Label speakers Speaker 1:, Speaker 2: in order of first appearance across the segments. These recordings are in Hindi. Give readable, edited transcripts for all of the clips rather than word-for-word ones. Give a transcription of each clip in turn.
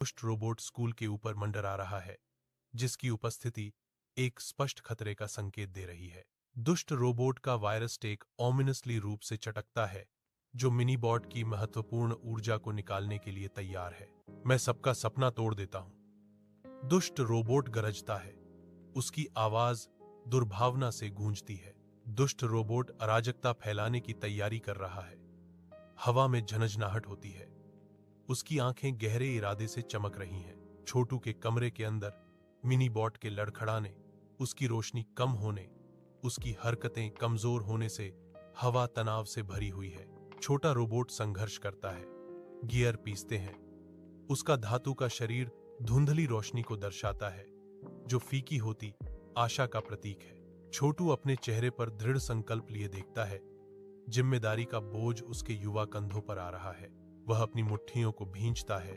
Speaker 1: दुष्ट रोबोट स्कूल के ऊपर मंडरा रहा है, जिसकी उपस्थिति एक स्पष्ट खतरे का संकेत दे रही है। दुष्ट रोबोट का वायरस टेक ओमिनसली रूप से चटकता है, जो मिनीबॉट की महत्वपूर्ण ऊर्जा को निकालने के लिए तैयार है। मैं सबका सपना तोड़ देता हूं। दुष्ट रोबोट गरजता है, उसकी आवाज दुर्भावना से गूंजती है। दुष्ट रोबोट अराजकता फैलाने की तैयारी कर रहा है। हवा में झनझनाहट होती है, उसकी आंखें गहरे इरादे से चमक रही हैं। छोटू के कमरे के अंदर मिनीबॉट के लड़खड़ाने, उसकी रोशनी कम होने, उसकी हरकतें कमजोर होने से हवा तनाव से भरी हुई है। छोटा रोबोट संघर्ष करता है, गियर पीसते हैं। उसका धातु का शरीर धुंधली रोशनी को दर्शाता है, जो फीकी होती आशा का प्रतीक है। छोटू अपने चेहरे पर दृढ़ संकल्प लिए देखता है। जिम्मेदारी का बोझ उसके युवा कंधों पर आ रहा है। वह अपनी मुट्ठियों को भींचता है।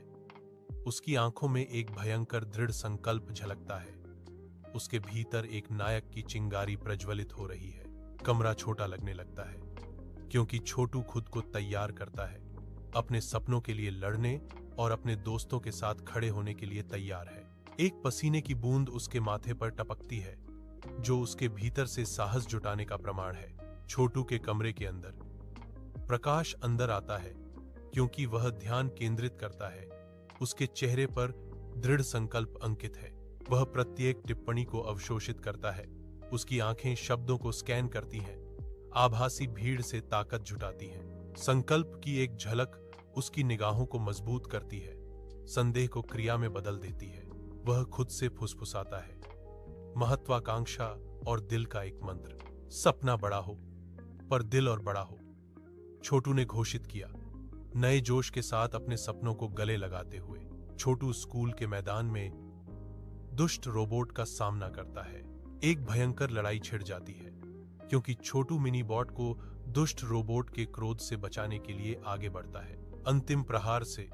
Speaker 1: उसकी आंखों में एक भयंकर दृढ़ संकल्प झलकता है। उसके भीतर एक नायक की चिंगारी प्रज्वलित हो रही है। कमरा छोटा लगने लगता है, क्योंकि छोटू खुद को तैयार करता है, अपने सपनों के लिए लड़ने और अपने दोस्तों के साथ खड़े होने के लिए तैयार है। एक पसीने की बूंद उसके माथे पर टपकती है, जो उसके भीतर से साहस जुटाने का प्रमाण है। छोटू के कमरे के अंदर प्रकाश अंदर आता है, क्योंकि वह ध्यान केंद्रित करता है। उसके चेहरे पर दृढ़ संकल्प अंकित है। वह प्रत्येक टिप्पणी को अवशोषित करता है। उसकी आंखें शब्दों को स्कैन करती हैं, आभासी भीड़ से ताकत जुटाती हैं। संकल्प की एक झलक उसकी निगाहों को मजबूत करती है, संदेह को क्रिया में बदल देती है। वह खुद से फुसफुसाता है, महत्वाकांक्षा और दिल का एक मंत्र। सपना बड़ा हो, पर दिल और बड़ा हो, छोटू ने घोषित किया, नए जोश के साथ अपने सपनों को गले लगाते हुए। छोटू स्कूल के मैदान में दुष्ट रोबोट का सामना करता है। एक भयंकर लड़ाई छिड़ जाती है, क्योंकि छोटू मिनीबॉट को दुष्ट रोबोट के क्रोध से बचाने के लिए आगे बढ़ता है। अंतिम प्रहार से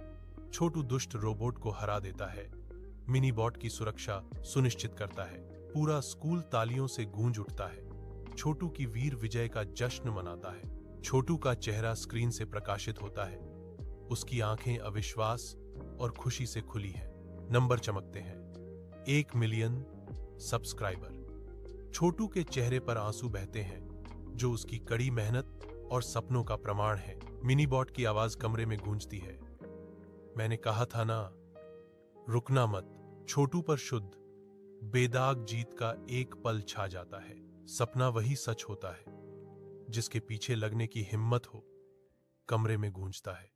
Speaker 1: छोटू दुष्ट रोबोट को हरा देता है, मिनीबॉट की सुरक्षा सुनिश्चित करता है। पूरा स्कूल तालियों से गूंज उठता है, छोटू की वीर विजय का जश्न मनाता है। छोटू का चेहरा स्क्रीन से प्रकाशित होता है, उसकी आंखें अविश्वास और खुशी से खुली हैं। नंबर चमकते हैं, 1 मिलियन सब्सक्राइबर। छोटू के चेहरे पर आंसू बहते हैं, जो उसकी कड़ी मेहनत और सपनों का प्रमाण है। मिनीबॉट की आवाज कमरे में गूंजती है, मैंने कहा था ना, रुकना मत। छोटू पर शुद्ध बेदाग जीत का एक पल छा जाता है। सपना वही सच होता है, जिसके पीछे लगने की हिम्मत हो। कमरे में गूंजता है।